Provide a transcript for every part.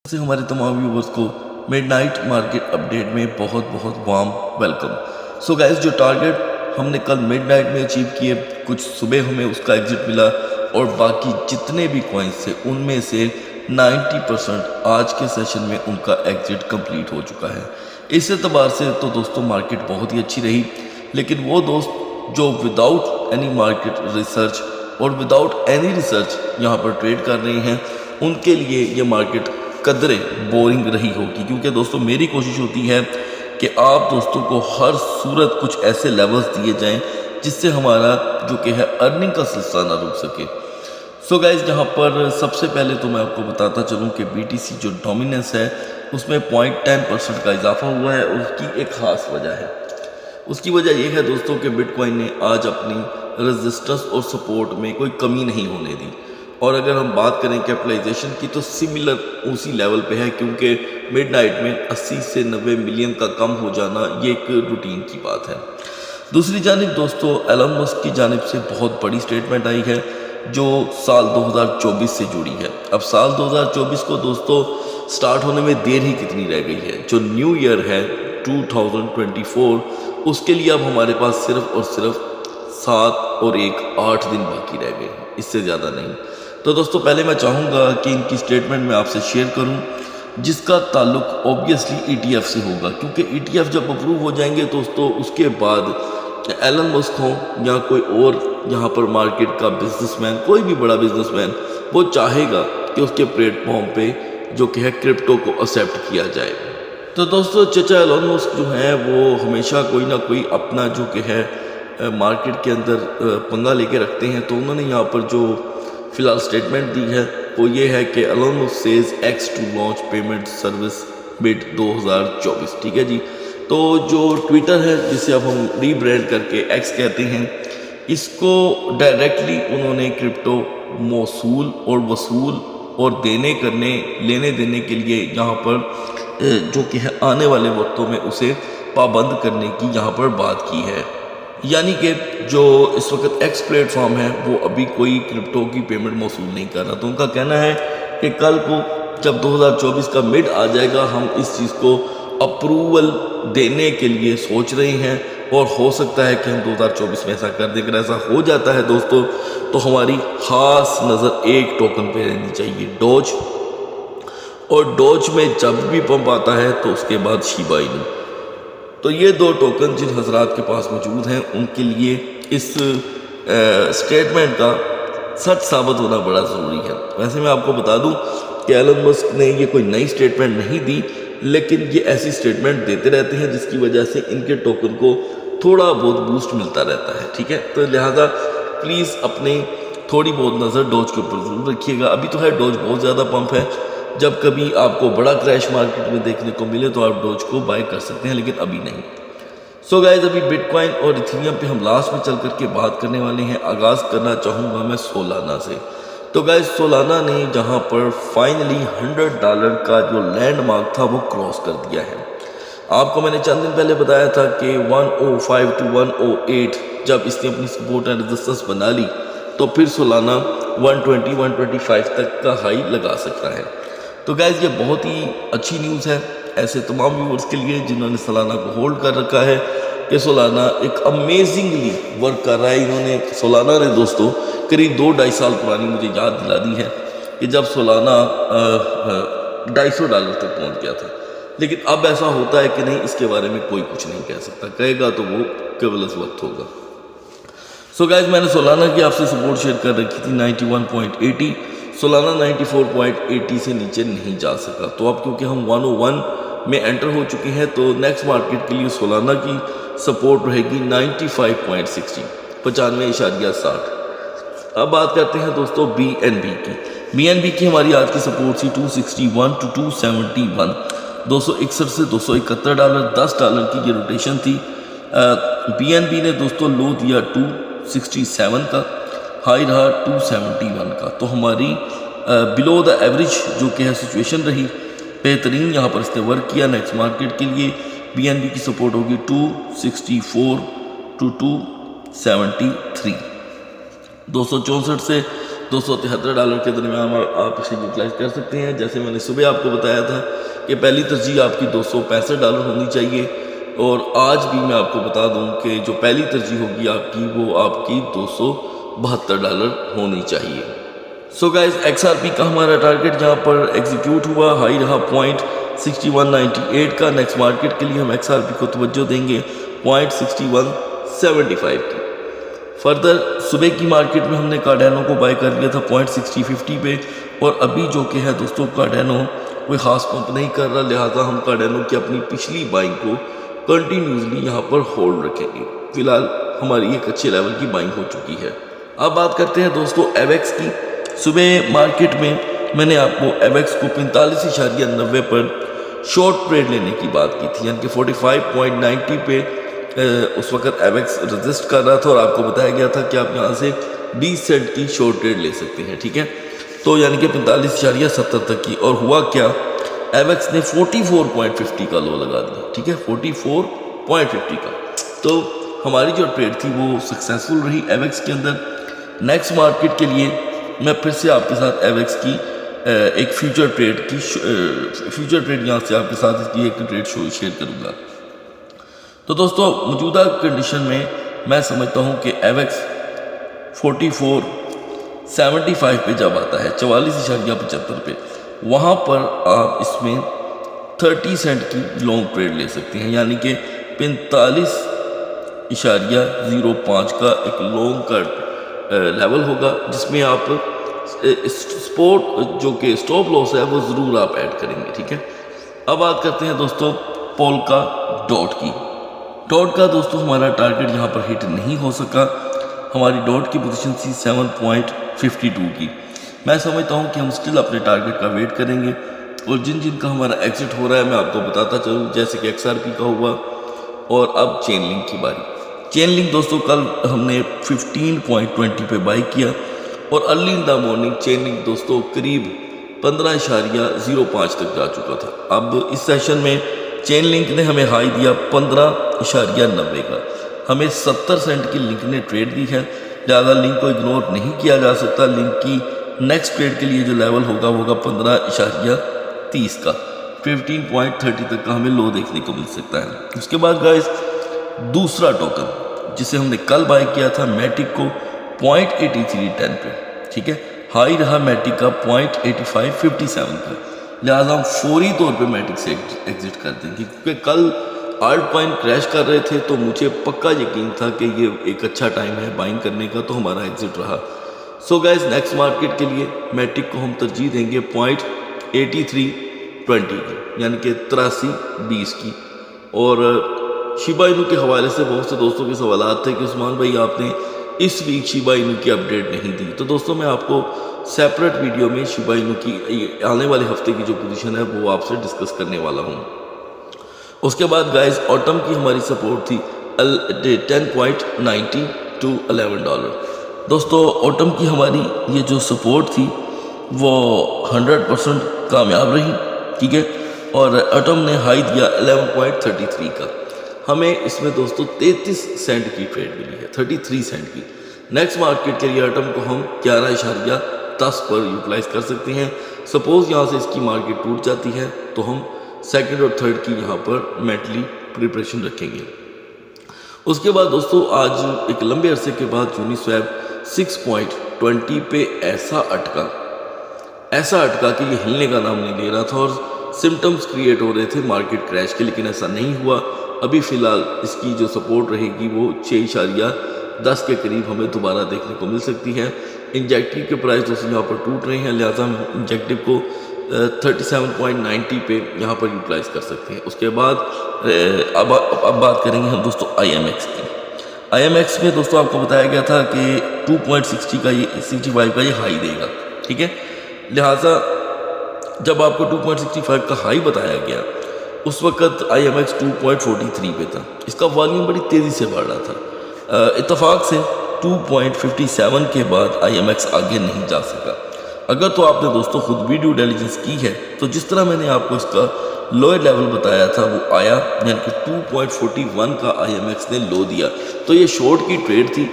से हमारे तमाम व्यूवर्स को मिडनाइट मार्केट अपडेट में बहुत बहुत वार्म वेलकम। सो गाइस, जो टारगेट हमने कल मिडनाइट में अचीव किए, कुछ सुबह हमें उसका एग्जिट मिला और बाकी जितने भी कॉइन्स थे उनमें से 90% आज के सेशन में उनका एग्जिट कंप्लीट हो चुका है। इस एतबार से तो दोस्तों मार्केट बहुत ही अच्छी रही, लेकिन वो दोस्त जो विदाउट एनी मार्केट रिसर्च और विदाउट एनी रिसर्च यहाँ पर ट्रेड कर रहे हैं, उनके लिए ये मार्केट कदरे बोरिंग रही होगी। क्योंकि दोस्तों मेरी कोशिश होती है कि आप दोस्तों को हर सूरत कुछ ऐसे लेवल्स दिए जाएं जिससे हमारा जो कि है अर्निंग का सिलसिला ना रुक सके। सो गाइज, यहाँ पर सबसे पहले तो मैं आपको बताता चलूँ कि BTC जो डोमिनेंस है उसमें 0.10% का इजाफा हुआ है। उसकी एक ख़ास वजह है। उसकी वजह यह है दोस्तों कि बिटकॉइन ने आज अपनी रेजिस्टेंस और सपोर्ट में कोई कमी नहीं होने दी। और अगर हम बात करें कैपिटलाइजेशन की तो सिमिलर उसी लेवल पे है, क्योंकि मिडनाइट में 80 से 90 मिलियन का कम हो जाना ये एक रूटीन की बात है। दूसरी जानिब दोस्तों एलन मस्क की जानिब से बहुत बड़ी स्टेटमेंट आई है जो साल 2024 से जुड़ी है। अब साल 2024 को दोस्तों स्टार्ट होने में देर ही कितनी रह गई है। जो न्यू ईयर है 2024, उसके लिए अब हमारे पास सिर्फ और सिर्फ 7 और 8 दिन बाकी रह गए, इससे ज़्यादा नहीं। तो दोस्तों पहले मैं चाहूँगा कि इनकी स्टेटमेंट मैं आपसे शेयर करूँ जिसका ताल्लुक ऑब्वियसली ETF से होगा, क्योंकि ETF जब अप्रूव हो जाएंगे दोस्तों उसके बाद एलन मस्क हो या कोई और यहाँ पर मार्केट का बिजनेसमैन, कोई भी बड़ा बिजनेसमैन, वो चाहेगा कि उसके प्लेटफॉर्म पे जो कि है क्रिप्टो को एक्सेप्ट किया जाए। तो दोस्तों चचा एलन मस्क जो है वो हमेशा कोई ना कोई अपना जो कि है मार्केट के अंदर पंगा लेके रखते हैं। तो उन्होंने यहाँ पर जो फिलहाल स्टेटमेंट दी है वो ये है कि Elon Musk says X to launch payment service mid 2024। ठीक है जी। तो जो ट्विटर है जिसे अब हम रीब्रांड करके X कहते हैं, इसको डायरेक्टली उन्होंने क्रिप्टो मौसूल और वसूल और लेने देने के लिए यहाँ पर जो कि है आने वाले वक्तों में उसे पाबंद करने की यहाँ पर बात की है। यानी कि जो इस वक्त X प्लेटफॉर्म है वो अभी कोई क्रिप्टो की पेमेंट मौसूल नहीं कर रहा। तो उनका कहना है कि कल को जब 2024 का मिड आ जाएगा हम इस चीज़ को अप्रूवल देने के लिए सोच रहे हैं और हो सकता है कि हम 2024 में ऐसा कर दें। अगर ऐसा हो जाता है दोस्तों तो हमारी खास नज़र एक टोकन पे रहनी चाहिए, डॉज। और डॉज में जब भी पंप आता है तो उसके बाद शिबा इनू। तो ये 2 टोकन जिन हजरात के पास मौजूद हैं उनके लिए इस स्टेटमेंट का सच साबित होना बड़ा ज़रूरी है। वैसे मैं आपको बता दूं कि एलन मस्क ने ये कोई नई स्टेटमेंट नहीं दी, लेकिन ये ऐसी स्टेटमेंट देते रहते हैं जिसकी वजह से इनके टोकन को थोड़ा बहुत बूस्ट मिलता रहता है। ठीक है, तो लिहाजा प्लीज़ अपनी थोड़ी बहुत नज़र डॉज के ऊपर जरूर रखिएगा। अभी तो है डॉज बहुत ज़्यादा पंप है, जब कभी आपको बड़ा क्रैश मार्केट में देखने को मिले तो आप डॉज को बाय कर सकते हैं, लेकिन अभी नहीं। सो गाइज, अभी बिटकॉइन और इथेरियम पे हम लास्ट में चल करके बात करने वाले हैं। आगाज़ करना चाहूँगा मैं सोलाना से। तो गाइज सोलाना ने जहाँ पर फाइनली $100 का जो लैंडमार्क था वो क्रॉस कर दिया है। आपको मैंने चंद दिन पहले बताया था कि 105 to 108 जब इसने अपनी सपोर्ट एंड रेजिस्टेंस बना ली तो फिर सोलाना 120-125 तक का हाई लगा सकता है। तो गाइज ये बहुत ही अच्छी न्यूज़ है ऐसे तमाम व्यूअर्स के लिए जिन्होंने सोलाना को होल्ड कर रखा है कि सोलाना एक अमेजिंगली वर्क कर रहा है। इन्होंने सोलाना ने दोस्तों करीब 2-2.5 साल पुरानी मुझे याद दिला दी है कि जब सोलाना $250 तक पहुंच गया था, लेकिन अब ऐसा होता है कि नहीं, इसके बारे में कोई कुछ नहीं कह सकता, कहेगा तो वो केवल इस वक्त होगा। सो गाइज, मैंने सोलाना की आपसे सपोर्ट शेयर कर रखी थी 91.80। सोलाना 94.80 से नीचे नहीं जा सका। तो अब क्योंकि हम 101 में एंटर हो चुके हैं तो नेक्स्ट मार्केट के लिए सोलाना की सपोर्ट रहेगी 95.60, 95.60। अब बात करते हैं दोस्तों BNB की। BNB की हमारी आज की सपोर्ट थी 261 to 271, 261 से $271, $10 की ये रोटेशन थी। BNB ने दोस्तों लो दिया 267 का, हाई रहा 271 का। तो हमारी बिलो द एवरेज जो कि है सिचुएशन रही, बेहतरीन यहाँ पर इसने वर्क किया। नेक्स्ट मार्केट के लिए BNB की सपोर्ट होगी 264 to 273, 264 से $273 के दरमियान आप इसे यूटिलाइज कर सकते हैं। जैसे मैंने सुबह आपको बताया था कि पहली तरजीह आपकी $265 होनी चाहिए, और आज भी मैं आपको बता दूं कि जो पहली तरजीह होगी आपकी वो आपकी $272 होनी चाहिए। सो गाइस, XRP का हमारा टारगेट जहाँ पर एग्जीक्यूट हुआ, हाई रहा 0.6198 का। नेक्स्ट मार्केट के लिए हम XRP को तवज्जो देंगे 0.6175 की। फर्दर सुबह की मार्केट में हमने कार्डेनो को बाय कर लिया था 0.6050 पे, और अभी जो कि है दोस्तों कार्डेनो कोई ख़ास पंप नहीं कर रहा, लिहाजा हम कार्डेनो की अपनी पिछली बाइंग को कंटिन्यूसली यहाँ पर होल्ड रखेंगे। फिलहाल हमारी एक अच्छे लेवल की बाइंग हो चुकी है। अब बात करते हैं दोस्तों एवेक्स की। सुबह मार्केट में मैंने आपको एवेक्स को 45.90 पर शॉर्ट ट्रेड लेने की बात की थी, यानी कि 45.90 पे उस वक्त एवेक्स रजिस्ट कर रहा था, और आपको बताया गया था कि आप यहाँ से 20 सेंट की शॉर्ट ट्रेड ले सकते हैं, ठीक है। तो यानी कि 45.70 तक की, और हुआ क्या, एवेक्स ने 44.50 का लो लगा दिया, ठीक है, 44.50 का। तो हमारी जो ट्रेड थी वो सक्सेसफुल रही एवेक्स के अंदर। नेक्स्ट मार्केट के लिए मैं फिर से आपके साथ एवेक्स की एक फ्यूचर ट्रेड यहाँ से आपके साथ इसकी एक ट्रेड शेयर करूँगा। तो दोस्तों मौजूदा कंडीशन में मैं समझता हूँ कि एवेक्स 44.75 पे जब आता है, 44.75 पे, वहाँ पर आप इसमें 30 सेंट की लॉन्ग ट्रेड ले सकते हैं, यानी कि 45.05 का एक लॉन्ग का लेवल होगा, जिसमें आप स्पोर्ट जो कि स्टॉप लॉस है वो ज़रूर आप ऐड करेंगे, ठीक है। अब बात करते हैं दोस्तों पोल्का डॉट की। डॉट का दोस्तों हमारा टारगेट यहाँ पर हिट नहीं हो सका। हमारी डॉट की पोजीशन थी 7.52 की। मैं समझता हूँ कि हम स्टिल अपने टारगेट का वेट करेंगे, और जिन जिन का हमारा एग्जिट हो रहा है मैं आपको बताता चलूँ, जैसे कि XRP का हुआ। और अब चेन लिंक की बारी। चेन लिंक दोस्तों कल हमने 15.20 पे बाई किया, और early in the morning chain link दोस्तों करीब 15.05 तक जा चुका था। अब इस सेशन में चेन लिंक ने हमें हाई दिया 15.90 का। हमें 70 सेंट की लिंक ने ट्रेड दी है, ज़्यादा लिंक को इग्नोर नहीं किया जा सकता। लिंक की नेक्स्ट ट्रेड के लिए जो लेवल होगा वो होगा 15.30 का। 15.30 तक का हमें लो देखने को मिल सकता है। उसके बाद गाइस दूसरा टोकन जिसे हमने कल बाय किया था मैटिक को 0.8310 पे, ठीक है, हाई रहा मैटिक का 0.8557 का। लिहाजा हम फौरी तौर पे मैटिक से एग्जिट कर देंगे, क्योंकि कल आल्ट कॉइन क्रैश कर रहे थे, तो मुझे पक्का यकीन था कि ये एक अच्छा टाइम है बाइंग करने का, तो हमारा एग्जिट रहा। सो गाइस नेक्स्ट मार्केट के लिए मैटिक को हम तरजीह देंगे 0.8320 की, यानी कि 83.20 की। और शिबा इनू के हवाले से बहुत से दोस्तों के सवाल थे कि उस्मान भाई आपने इस वीक शिबा इनू की अपडेट नहीं दी। तो दोस्तों मैं आपको सेपरेट वीडियो में शिबा इनू की आने वाले हफ्ते की जो पोजीशन है वो आपसे डिस्कस करने वाला हूँ। उसके बाद गाइस ऑटम की हमारी सपोर्ट थी 10.90 to $11। दोस्तों ऑटम की हमारी ये जो सपोर्ट थी वो 100% कामयाब रही, ठीक है, और ऑटम ने हाई दिया 11.33 का। हमें इसमें दोस्तों 33 सेंट की ट्रेड मिली है, 33 सेंट की। नेक्स्ट मार्केट के लिए ऑटम को हम 11.10 पर यूटिलाइज कर सकते हैं। सपोज यहाँ से इसकी मार्केट टूट जाती है तो हम सेकंड और थर्ड की यहाँ पर मेंटली प्रिपरेशन रखेंगे। उसके बाद दोस्तों आज एक लंबे अरसे के बाद यूनिस्वैप 6.20 पे ऐसा अटका कि ये हिलने का नाम नहीं ले रहा था, और सिम्टम्स क्रिएट हो रहे थे मार्केट क्रैश के, लेकिन ऐसा नहीं हुआ। अभी फ़िलहाल इसकी जो सपोर्ट रहेगी वो 6.10 के करीब हमें दोबारा देखने को मिल सकती है। इंजेक्टिव के प्राइस दोस्तों यहाँ पर टूट रहे हैं, लिहाजा हम इंजेक्टिव को 37.90 पे यहाँ पर यूटिलाइज कर सकते हैं। उसके बाद अब बात करेंगे हम दोस्तों IMX की। IMX में दोस्तों आपको बताया गया था कि 2.60 का ये 65 का ये हाई देगा, ठीक है। लिहाजा जब आपको 2.65 का हाई बताया गया उस वक्त IMX 2.43 पे था। इसका वॉल्यूम बड़ी तेज़ी से बढ़ रहा था। इत्तेफाक से 2.57 के बाद IMX आगे नहीं जा सका। अगर तो आपने दोस्तों खुद भी ड्यू डिलिजेंस की है तो जिस तरह मैंने आपको इसका लोअर लेवल बताया था वो आया, यानी कि 2.41 का IMX ने लो दिया। तो ये शॉर्ट की ट्रेड थी,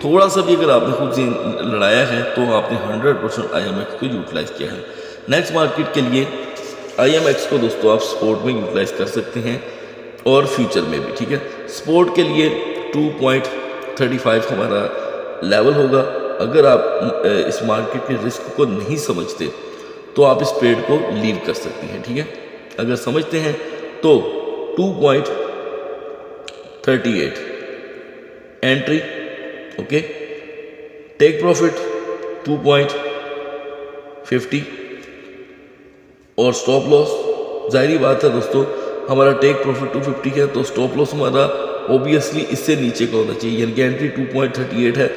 थोड़ा सा भी अगर आपने खुद से लड़ाया है तो आपने 100% IMX को यूटिलाइज़ किया है। नेक्स्ट मार्केट के लिए IMX को दोस्तों आप स्पोर्ट में यूटिलाइज़ कर सकते हैं और फ्यूचर में भी, ठीक है। स्पोर्ट के लिए 2.35 हमारा लेवल होगा। अगर आप इस मार्केट के रिस्क को नहीं समझते तो आप इस ट्रेड को लीव कर सकते हैं, ठीक है। अगर समझते हैं तो 2.38 एंट्री, ओके। टेक प्रॉफिट 2.50 और स्टॉप लॉस, जाहिर बात है दोस्तों हमारा टेक प्रॉफिट 250 है तो स्टॉप लॉस हमारा ऑब्वियसली इससे नीचे का होना चाहिए, यानी कि एंट्री 2.38 है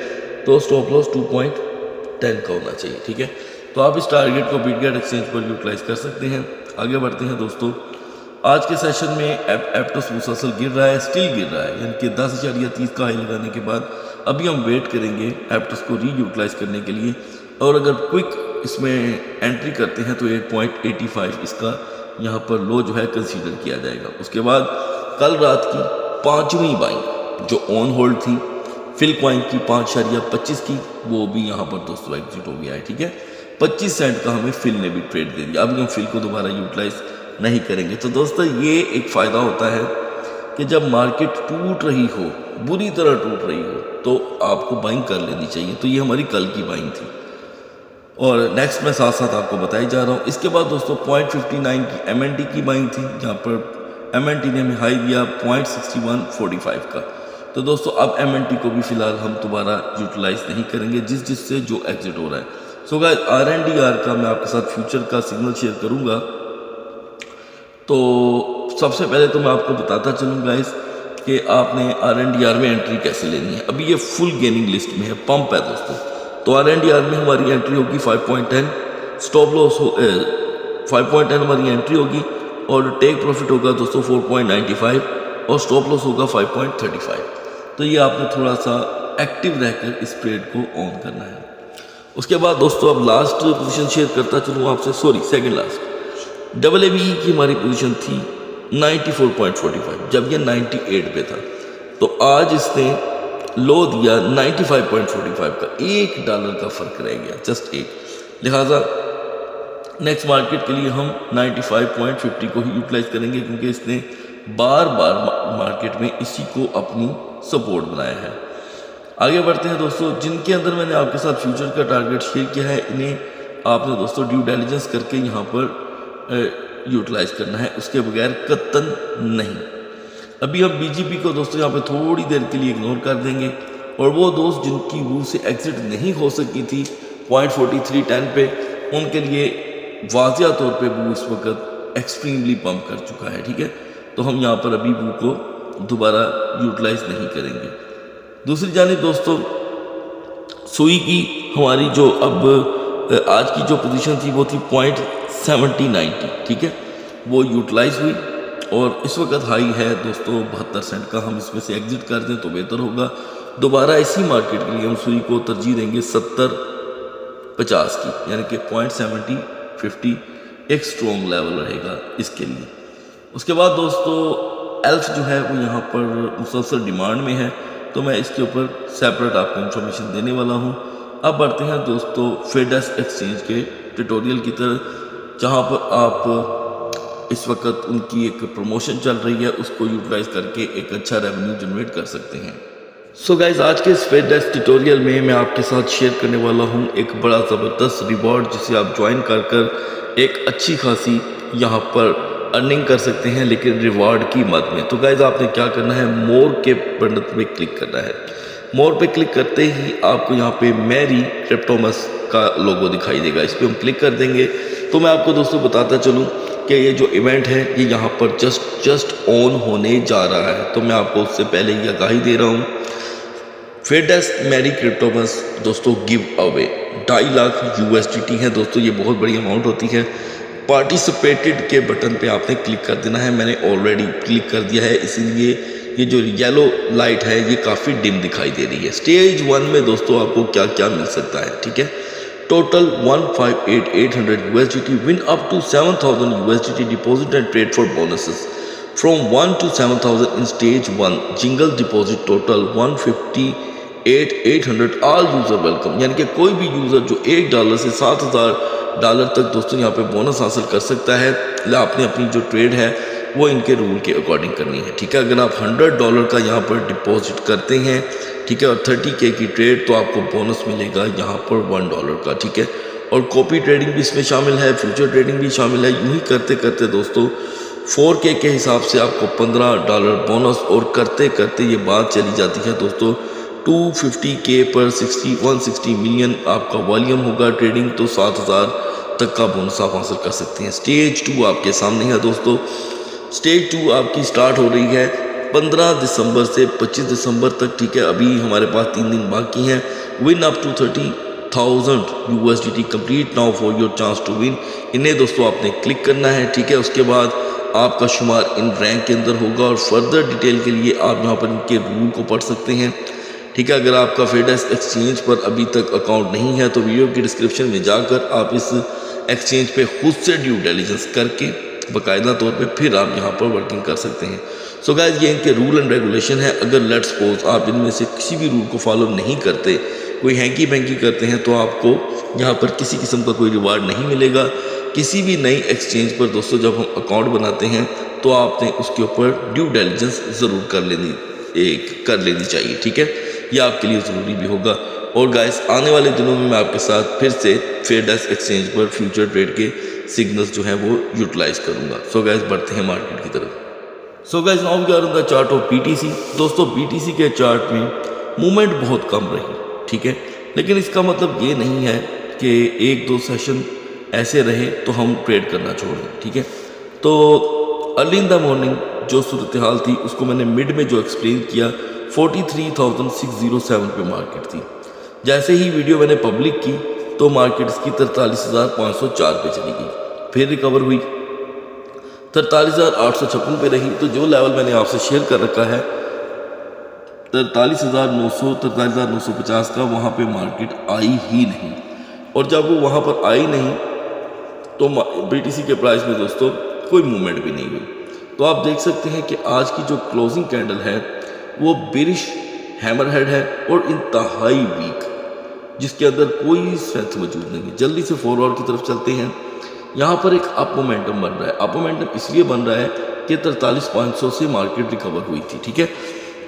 तो स्टॉप लॉस 2.10 का होना चाहिए, ठीक है। तो आप इस टारगेट को बिटगेट एक्सचेंज पर यूटिलाइज कर सकते हैं। आगे बढ़ते हैं दोस्तों। आज के सेशन में एप्टस मुसलसल गिर रहा है, स्टिल गिर रहा है, यानी कि 10.30 का हाई लगाने के बाद अभी हम वेट करेंगे एप्टस को री यूटिलाइज करने के लिए। और अगर क्विक इसमें एंट्री करते हैं तो 8.85 इसका यहाँ पर लो जो है कंसीडर किया जाएगा। उसके बाद कल रात की 5वीं बाइंग जो ऑन होल्ड थी फिल कॉइन की 5.25 की, वो भी यहाँ पर दोस्तों एग्जिट हो गया है, ठीक है। 25 सेंट का हमें फिल ने भी ट्रेड दे दिया। अभी हम फिल को दोबारा यूटिलाइज नहीं करेंगे। तो दोस्तों ये एक फ़ायदा होता है कि जब मार्केट टूट रही हो, बुरी तरह टूट रही हो, तो आपको बाइंग कर लेनी चाहिए। तो ये हमारी कल की बाइंग थी और नेक्स्ट मैं साथ साथ आपको बताई जा रहा हूँ। इसके बाद दोस्तों 0.59 की MNT की बाइंग थी, जहाँ पर MNT ने हमें हाई दिया 0.6145 का। तो दोस्तों अब MNT को भी फिलहाल हम दोबारा यूटिलाइज नहीं करेंगे जिससे जो एग्जिट हो रहा है। सो गाइस RNDR का मैं आपके साथ फ्यूचर का सिग्नल शेयर करूँगा। तो सबसे पहले तो मैं आपको बताता चलूँ गाइस कि आपने RNDR में एंट्री कैसे लेनी है। अभी ये फुल गेनिंग लिस्ट में है, पंप है दोस्तों। तो RNDR में हमारी एंट्री होगी 5.10, स्टॉप लॉस 5.10 हमारी एंट्री होगी और टेक प्रॉफिट होगा दोस्तों 4.95 और स्टॉप लॉस होगा 5.35। तो ये आपने थोड़ा सा एक्टिव रहकर इस ट्रेड को ऑन करना है। उसके बाद दोस्तों अब लास्ट पोजीशन शेयर करता चलूँ आपसे, सॉरी सेकंड लास्ट। AABE की हमारी पोजीशन थी 94.45, जब ये 98 पे था। तो आज इसने लो दिया 95.45 का, $1 का फर्क रह गया, जस्ट 1। लिहाजा नेक्स्ट मार्केट के लिए हम 95.50 को ही यूटिलाइज करेंगे क्योंकि इसने बार बार मार्केट में इसी को अपनी सपोर्ट बनाया है। आगे बढ़ते हैं दोस्तों। जिनके अंदर मैंने आपके साथ फ्यूचर का टारगेट शेयर किया है, इन्हें आपने दोस्तों ड्यू डिलिजेंस करके यहाँ पर यूटिलाइज करना है, उसके बगैर कतन नहीं। अभी हम BGP को दोस्तों यहाँ पे थोड़ी देर के लिए इग्नोर कर देंगे और वो दोस्त जिनकी वो से एग्जिट नहीं हो सकी थी 0.4310 पे, उनके लिए वाजिया तौर पे वो इस वक्त एक्सट्रीमली पंप कर चुका है, ठीक है। तो हम यहाँ पर अभी वो को दोबारा यूटिलाइज नहीं करेंगे। दूसरी जानिब दोस्तों सुई की हमारी जो अब आज की जो पोजीशन थी वो थी 0.7090, ठीक है। वो यूटिलाइज हुई और इस वक्त हाई है दोस्तों 72 सेंट का। हम इसमें से एग्जिट कर दें तो बेहतर होगा। दोबारा इसी मार्केट के लिए हम सुई को तरजीह देंगे 70-50 की, यानी कि 0.7050 एक स्ट्रॉन्ग लेवल रहेगा इसके लिए। उसके बाद दोस्तों एल्फ जो है वो यहाँ पर मुसलसल डिमांड में है, तो मैं इसके ऊपर सेपरेट आपको इंफॉर्मेशन देने वाला हूँ। अब बढ़ते हैं दोस्तों फेडेक्स एक्सचेंज के ट्यूटोरियल की तरफ, जहाँ पर आप इस वक्त उनकी एक प्रमोशन चल रही है, उसको यूटिलाइज करके एक अच्छा रेवेन्यू जनरेट कर सकते हैं। सो गाइज आज के इस फेडेक्स ट्यूटोरियल में मैं आपके साथ शेयर करने वाला हूँ एक बड़ा ज़बरदस्त रिवॉर्ड, जिसे आप ज्वाइन कर एक अच्छी खासी यहाँ पर अर्निंग कर सकते हैं, लेकिन रिवॉर्ड की मद में। तो गाइज आपने क्या करना है, मोर के बटन पे क्लिक करना है। मोर पे क्लिक करते ही आपको यहाँ पे मैरी क्रिप्टोमस का लोगो दिखाई देगा, इस पर हम क्लिक कर देंगे। तो मैं आपको दोस्तों बताता चलूँ कि ये जो इवेंट है ये यहाँ पर जस्ट ऑन होने जा रहा है, तो मैं आपको उससे पहले ही आगाही दे रहा हूँ। फेडेक्स मैरी क्रिप्टोमस दोस्तों गिव अवे 2.5 लाख USDT है दोस्तों, ये बहुत बड़ी अमाउंट होती है। पार्टिसिपेटेड के बटन पे आपने क्लिक कर देना है, मैंने ऑलरेडी क्लिक कर दिया है, इसीलिए ये जो येलो लाइट है ये काफ़ी डिम दिखाई दे रही है। स्टेज 1 में दोस्तों आपको क्या क्या मिल सकता है, ठीक है। Total 158,800 USDT, win up to 7,000 USDT, deposit and trade for bonuses from 1 to 7,000 in stage 1, jingle deposit total 158 $800 all user welcome, यानी कि कोई भी यूज़र जो $1 से $7,000 तक दोस्तों यहाँ पे बोनस हासिल कर सकता है। आपने अपनी जो ट्रेड है वो इनके रूल के अकॉर्डिंग करनी है, ठीक है। अगर आप $100 का यहाँ पर डिपॉजिट करते हैं, ठीक है, और 30K की ट्रेड, तो आपको बोनस मिलेगा यहाँ पर $1 का, ठीक है। और कॉपी ट्रेडिंग भी इसमें शामिल है, फ्यूचर ट्रेडिंग भी शामिल है। यूँ ही करते करते दोस्तों 4K के हिसाब से आपको $15 बोनस, और करते करते ये बात चली जाती है दोस्तों 250K पर 160 मिलियन आपका वॉल्यूम होगा ट्रेडिंग, तो 7,000 तक का बोनस आप हासिल कर सकते हैं। स्टेज 2 आपके सामने है दोस्तों। स्टेज 2 आपकी स्टार्ट हो रही है 15 दिसंबर से 25 दिसंबर तक, ठीक है। अभी हमारे पास 3 दिन बाकी हैं। Win up to 30,000 USDT complete now for your chance to win. इन्हें दोस्तों आपने क्लिक करना है, ठीक है। उसके बाद आपका शुमार इन रैंक के अंदर होगा, और फर्दर डिटेल के लिए आप यहाँ पर इनके रूल को पढ़ सकते हैं, ठीक है। अगर आपका फेडेक्स एक्सचेंज पर अभी तक अकाउंट नहीं है तो वीडियो की डिस्क्रिप्शन में जाकर आप इस एक्सचेंज पे खुद से ड्यू डिलिजेंस करके बाकायदा तौर पे फिर आप यहाँ पर वर्किंग कर सकते हैं। सो गाइस, ये इनके रूल एंड रेगुलेशन है। अगर लेट्स सपोज आप इनमें से किसी भी रूल को फॉलो नहीं करते, कोई हैंकी बैंकी करते हैं, तो आपको यहाँ पर किसी किस्म का कोई रिवार्ड नहीं मिलेगा। किसी भी नई एक्सचेंज पर दोस्तों जब हम अकाउंट बनाते हैं तो आपने उसके ऊपर ड्यू डिलिजेंस ज़रूर कर लेनी चाहिए, ठीक है। यह आपके लिए ज़रूरी भी होगा। और गाइस, आने वाले दिनों में मैं आपके साथ फिर से फेडेक्स एक्सचेंज पर फ्यूचर ट्रेड के सिग्नल्स जो हैं वो यूटिलाइज करूंगा। सो गाइस, बढ़ते हैं मार्केट की तरफ। So guys, now we are on the chart of BTC। दोस्तों BTC के चार्ट में मूवमेंट बहुत कम रही, ठीक है। लेकिन इसका मतलब ये नहीं है कि 1-2 सेशन ऐसे रहे तो हम ट्रेड करना छोड़ दें, ठीक है। तो अर्ली इन द मॉर्निंग जो सूरत हाल थी उसको मैंने मिड में जो एक्सप्लेन किया, 43,607 पे मार्केट थी। जैसे ही वीडियो मैंने पब्लिक की तो मार्केट इसकी 43,504 पे चली गई, फिर रिकवर हुई 43,856 पे रही। तो जो लेवल मैंने आपसे शेयर कर रखा है 43,900 43,950 का, वहाँ पे मार्केट आई ही नहीं। और जब वो वहाँ पर आई नहीं तो BTC के प्राइस में दोस्तों कोई मूवमेंट भी नहीं हुई। तो आप देख सकते हैं कि आज की जो क्लोजिंग कैंडल है वो बेरिश हैमरहेड है और इंतहाई वीक, जिसके अंदर कोई स्ट्रेंथ मौजूद नहीं है। जल्दी से 4 आवर की तरफ चलते हैं। यहाँ पर एक अप मोमेंटम बन रहा है। अप मोमेंटम इसलिए बन रहा है कि 43,500 से मार्केट रिकवर हुई थी, ठीक है।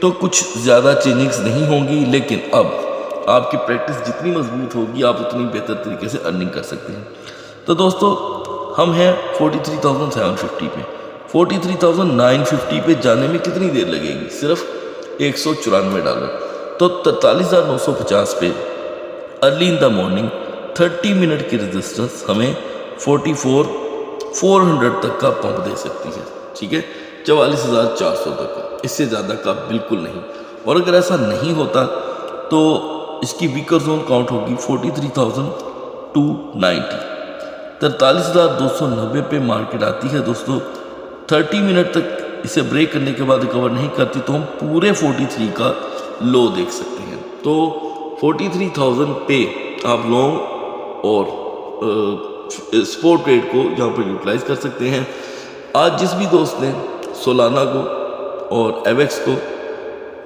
तो कुछ ज़्यादा चेंजिंग्स नहीं होंगी, लेकिन अब आपकी प्रैक्टिस जितनी मजबूत होगी आप उतनी बेहतर तरीके से अर्निंग कर सकते हैं। तो दोस्तों हम हैं 43,750 पे। 43,950 पे जाने में कितनी देर लगेगी? सिर्फ $194। तो 43,950 पे early in the morning 30 minute की रेजिस्टेंस हमें 44,400 तक का पंप दे सकती है, ठीक है। 44,400 तक का, इससे ज़्यादा का बिल्कुल नहीं। और अगर ऐसा नहीं होता तो इसकी वीकर जोन काउंट होगी 43,290। 43,290 पे मार्केट आती है दोस्तों। 30 मिनट तक इसे ब्रेक करने के बाद रिकवर नहीं करती तो हम पूरे 43 का लो देख सकते हैं। तो 43,000 पे आप लॉन्ग और स्पोर्ट ट्रेड को यहाँ पर यूटिलाइज कर सकते हैं। आज जिस भी दोस्त ने सोलाना को और एवेक्स को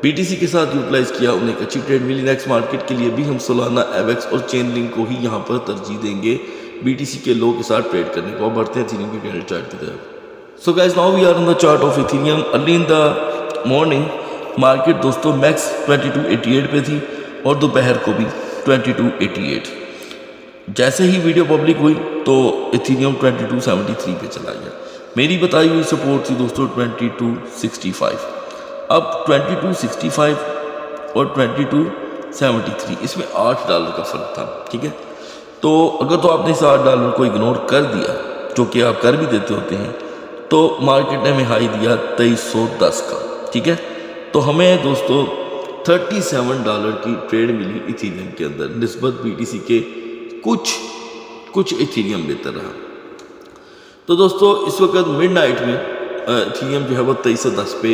BTC के साथ यूटिलाइज किया उन्हें एक अच्छी ट्रेड मिली। नेक्स्ट मार्केट के लिए भी हम सोलाना, एवेक्स और चेन लिंक को ही यहाँ पर तरजीह देंगे BTC के लो के साथ ट्रेड करने को। बढ़ते हैं इथेरियम की कैंडल चार्ट की तरफ। So guys, now we are on the chart of Ethereum. Early in the morning market दोस्तों मैक्स 2288 पे थी और दोपहर को भी 2288। जैसे ही वीडियो पब्लिक हुई तो इथेरियम 2273 पे चला गया। मेरी बताई हुई सपोर्ट थी दोस्तों 2265। अब 2265 और 2273 इसमें $8 का फ़र्क था, ठीक है। तो अगर तो आपने इस $8 को इग्नोर कर दिया, जो कि आप कर भी देते होते हैं, तो मार्केट ने हमें हाई दिया 2310 का, ठीक है। तो हमें दोस्तों $37 की ट्रेड मिली इथेरियम के अंदर। निस्बत BTC के कुछ इथेरियम बेहतर रहा। तो दोस्तों इस वक्त मिडनाइट में इथेरियम जो है वो 2310 पे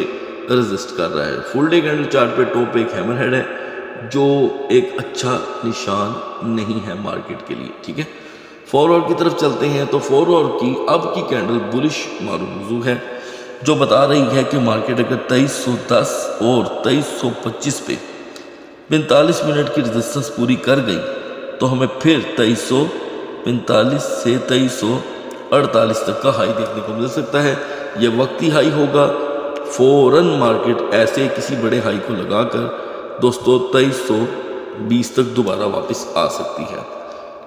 रेजिस्ट कर रहा है। फुल डे कैंडल चार्ट पे टॉप एक हैमरहेड है, जो एक अच्छा निशान नहीं है मार्केट के लिए, ठीक है। 4 आवर की तरफ चलते हैं तो 4 आवर की अब की कैंडल बुलिश मारूमूजू है, जो बता रही है कि मार्केट अगर 2310 और 2325 पे 45 मिनट की रेजिस्टेंस पूरी कर गई तो हमें फिर 2345 से 2348 तक का हाई देखने को मिल सकता है। यह वक्ती हाई होगा। फौरन मार्केट ऐसे किसी बड़े हाई को लगाकर दोस्तों 2320 तक दोबारा वापस आ सकती है।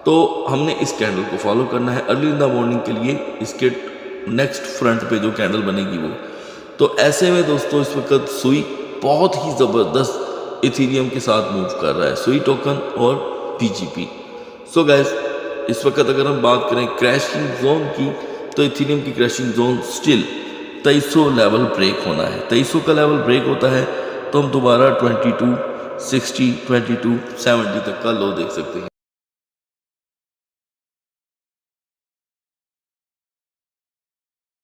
तो हमने इस कैंडल को फॉलो करना है अर्ली इन द मॉर्निंग के लिए, इसके नेक्स्ट फ्रंट पे जो कैंडल बनेगी वो। तो ऐसे में दोस्तों इस वक्त सुई बहुत ही ज़बरदस्त इथेरियम के साथ मूव कर रहा है, सुई टोकन और पीजीपी। सो गाइस, इस वक्त अगर हम बात करें क्रैशिंग जोन की, तो इथेरियम की crashing zone still 2300 level break होना है। 2300 का लेवल ब्रेक होता है तो हम दोबारा 2260 2270 तक का लो देख सकते हैं।